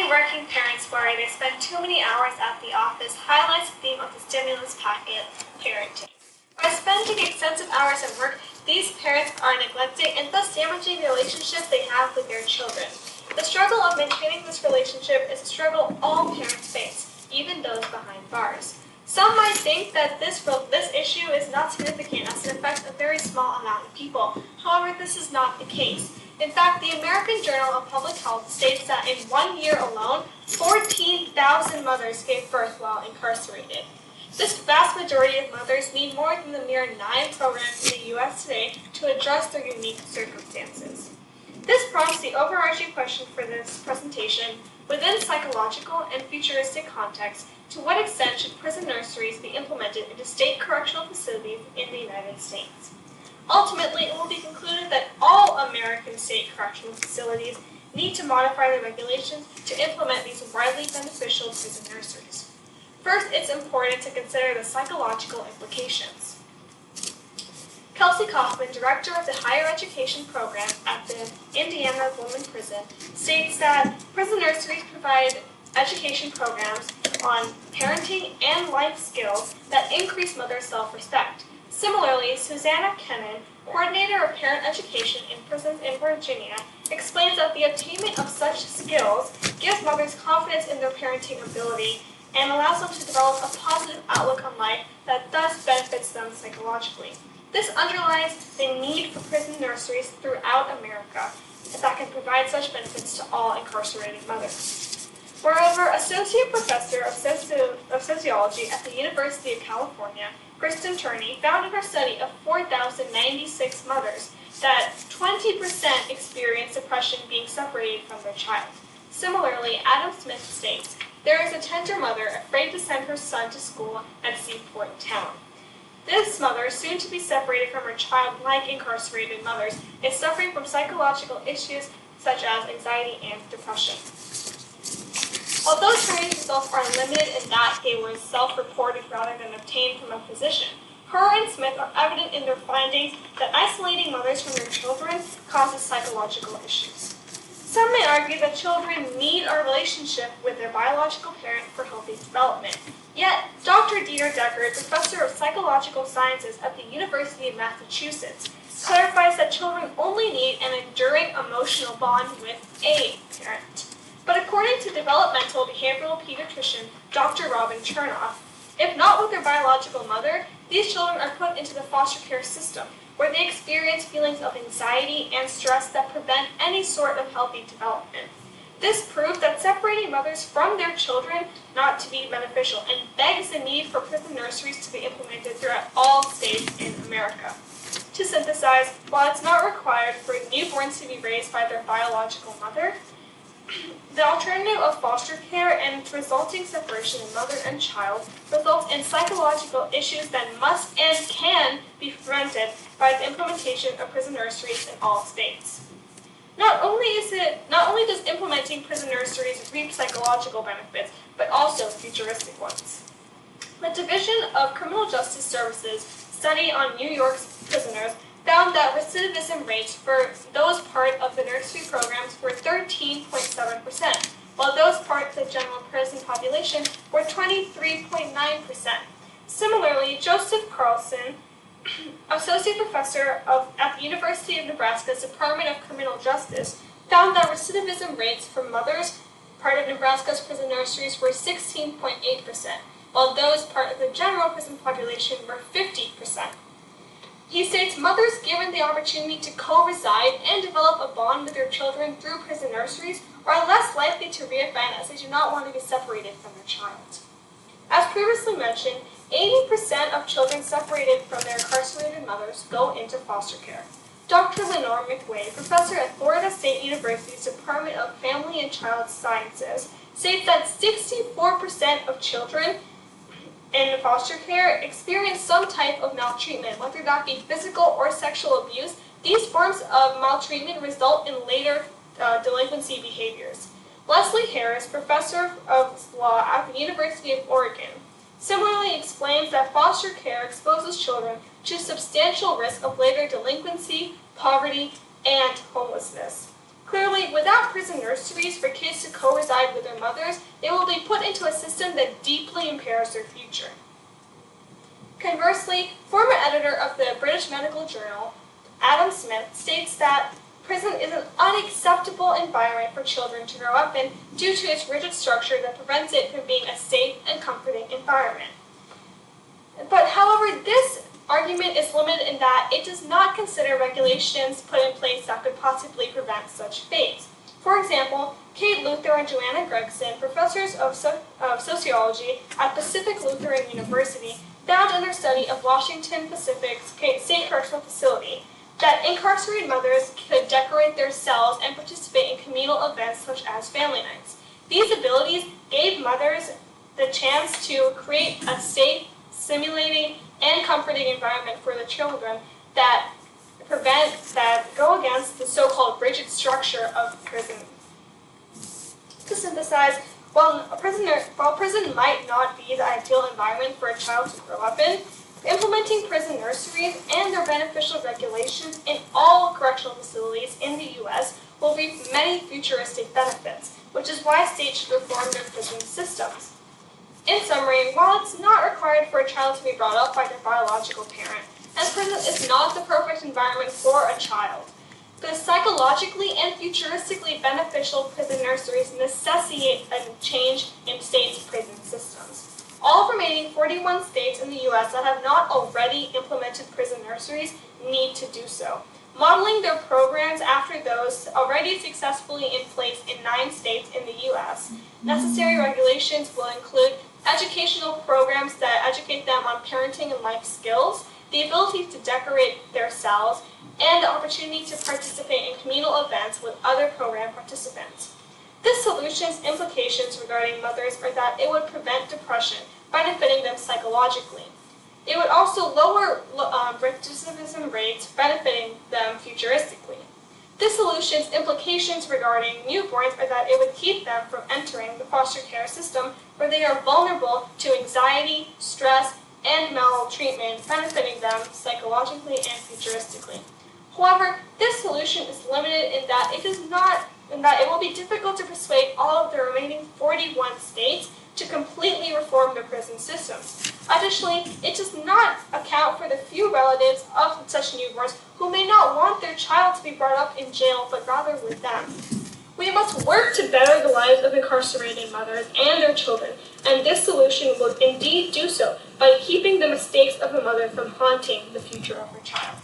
working parents worry they spend too many hours at the office highlights the theme of the stimulus packet, parenting. By spending extensive hours at work, these parents are neglecting and thus damaging the relationship they have with their children. The struggle of maintaining this relationship is a struggle all parents face, even those behind bars. Some might think that this issue is not significant as it affects a very small amount of people. However, this is not the case. In fact, the American Journal of Public Health states that in 1 year alone, 14,000 mothers gave birth while incarcerated. This vast majority of mothers need more than the mere 9 programs in the U.S. today to address their unique circumstances. This prompts the overarching question for this presentation: within psychological and futuristic context, to what extent should prison nurseries be implemented into state correctional facilities in the United States? Ultimately, it will be concluded that all American state correctional facilities need to modify their regulations to implement these widely beneficial prison nurseries. First, it's important to consider the psychological implications. Kelsey Kaufman, director of the Higher Education Program at the Indiana Women Prison, states that prison nurseries provide education programs on parenting and life skills that increase mother self-respect. Similarly, Susanna Kennan, coordinator of parent education in prisons in Virginia, explains that the attainment of such skills gives mothers confidence in their parenting ability and allows them to develop a positive outlook on life that thus benefits them psychologically. This underlies the need for prison nurseries throughout America that can provide such benefits to all incarcerated mothers. Moreover, Associate Professor of Sociology at the University of California, Kristen Turney, found in her study of 4,096 mothers that 20% experienced depression being separated from their child. Similarly, Adam Smith states, there is a tender mother afraid to send her son to school at Seaport Town. This mother, soon to be separated from her child like incarcerated mothers, is suffering from psychological issues such as anxiety and depression. Although Turney's results are limited in that they were self-reported rather than obtained from a physician, her and Smith are evident in their findings that isolating mothers from their children causes psychological issues. Some may argue that children need a relationship with their biological parent for healthy development. Yet, Dr. Dieter Deckert, professor of psychological sciences at the University of Massachusetts, clarifies that children only need an enduring emotional bond with a parent. But according to developmental behavioral pediatrician Dr. Robin Chernoff, if not with their biological mother, these children are put into the foster care system, where they experience feelings of anxiety and stress that prevent any sort of healthy development. This proves that separating mothers from their children not to be beneficial and begs the need for prison nurseries to be implemented throughout all states in America. To synthesize, while it's not required for newborns to be raised by their biological mother, the alternative of foster care and its resulting separation of mother and child results in psychological issues that must and can be prevented by the implementation of prison nurseries in all states. Not only does implementing prison nurseries reap psychological benefits, but also futuristic ones. The Division of Criminal Justice Services study on New York's prisoners found that recidivism rates for those part of the nursery programs were 13.7%, while those part of the general prison population were 23.9%. Similarly, Joseph Carlson, associate professor at the University of Nebraska's Department of Criminal Justice, found that recidivism rates for mothers part of Nebraska's prison nurseries were 16.8%, while those part of the general prison population were 50%. He states mothers given the opportunity to co-reside and develop a bond with their children through prison nurseries are less likely to reoffend as they do not want to be separated from their child. As previously mentioned, 80% of children separated from their incarcerated mothers go into foster care. Dr. Lenore McWade, professor at Florida State University's Department of Family and Child Sciences, states that 64% of children in foster care experience some type of maltreatment, whether that be physical or sexual abuse. These forms of maltreatment result in later delinquency behaviors. Leslie Harris, professor of law at the University of Oregon, similarly explains that foster care exposes children to substantial risk of later delinquency, poverty, and homelessness. Clearly, without prison nurseries for kids to co-reside with their mothers, they will be put into a system that deeply impairs their future. Conversely, former editor of the British Medical Journal, Adam Smith, states that prison is an unacceptable environment for children to grow up in due to its rigid structure that prevents it from being a safe and comforting environment. But however, this argument is limited in that it does not consider regulations put in place that could possibly prevent such fates. For example, Kate Luther and Joanna Gregson, professors of sociology at Pacific Lutheran University, found in their study of Washington Pacific's State Correctional Facility that incarcerated mothers could decorate their cells and participate in communal events such as family nights. These abilities gave mothers the chance to create a safe, stimulating, and comforting environment for the children that go against the so-called rigid structure of prison. To synthesize, while prison might not be the ideal environment for a child to grow up in, implementing prison nurseries and their beneficial regulations in all correctional facilities in the U.S. will reap many futuristic benefits, which is why states should reform their prison systems. In summary, while it's not required for a child to be brought up by their biological parent, and prison is not the perfect environment for a child, the psychologically and futuristically beneficial prison nurseries necessitate a change in states' prison systems. All remaining 41 states in the U.S. that have not already implemented prison nurseries need to do so, modeling their programs after those already successfully in place in 9 states in the U.S. Necessary regulations will include educational programs that educate them on parenting and life skills, the ability to decorate their cells, and the opportunity to participate in communal events with other program participants. This solution's implications regarding mothers are that it would prevent depression, benefiting them psychologically. It would also lower recidivism rates, benefiting them futuristically. This solution's implications regarding newborns are that it would keep them from entering the foster care system where they are vulnerable to anxiety, stress, and maltreatment, benefiting them psychologically and futuristically. However, this solution is limited in that it will be difficult to persuade all of the remaining 41 states to completely reform their prison systems. Additionally, it does not account for the few relatives of such newborns who may not want their child to be brought up in jail, but rather with them. We must work to better the lives of incarcerated mothers and their children, and this solution will indeed do so by keeping the mistakes of a mother from haunting the future of her child.